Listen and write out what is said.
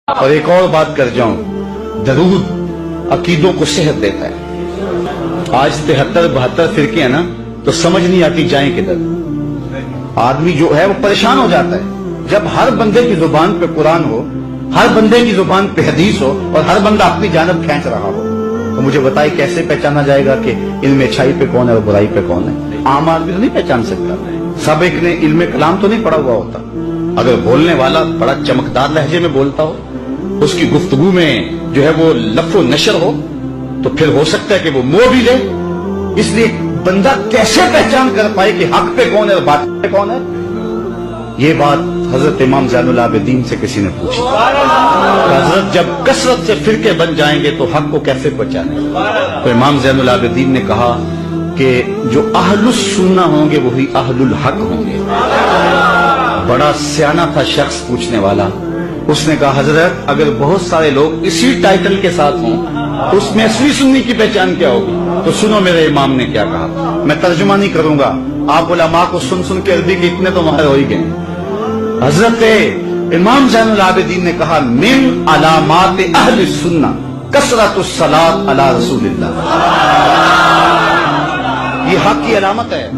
اور ایک اور بات کر جاؤں، درود عقیدوں کو صحت دیتا ہے۔ آج 73-72 فرقے ہیں نا، تو سمجھ نہیں آتی جائیں کدھر۔ آدمی جو ہے وہ پریشان ہو جاتا ہے جب ہر بندے کی زبان پہ قرآن ہو، ہر بندے کی زبان پہ حدیث ہو، اور ہر بندہ اپنی جانب کھینچ رہا ہو۔ تو مجھے بتائے کیسے پہچانا جائے گا کہ علم اچھائی پہ کون ہے اور برائی پہ کون ہے؟ عام آدمی تو نہیں پہچان سکتا۔ سب ایک نے علم کلام تو نہیں پڑھا ہوا ہوتا۔ اگر بولنے والا بڑا چمکدار لہجے میں بولتا ہو، اس کی گفتگو میں جو ہے وہ لف و نشر ہو، تو پھر ہو سکتا ہے کہ وہ منہ بھی لے۔ اس لیے بندہ کیسے پہچان کر پائے کہ حق پہ کون ہے اور باطل پہ کون ہے؟ یہ بات حضرت امام زین العابدین سے کسی نے پوچھی۔ حضرت جب کثرت سے فرقے بن جائیں گے تو حق کو کیسے پہچانیں؟ تو امام زین العابدین نے کہا کہ جو اہل السنہ ہوں گے وہی اہل الحق ہوں گے۔ بڑا سیانہ تھا شخص پوچھنے والا، اس نے کہا حضرت اگر بہت سارے لوگ اسی ٹائٹل کے ساتھ ہوں تو اس میں اصلی سنی کی پہچان کیا ہوگی؟ تو سنو میرے امام نے کیا کہا، میں ترجمہ نہیں کروں گا، آپ علماء کو سن سن کے عربی کے اتنے تو ماہر ہو ہی گئے۔ حضرت امام زین العابدین نے کہا من علامات اہل السنہ کثرت الصلاۃ علی رسول اللہ، یہ حق کی علامت ہے۔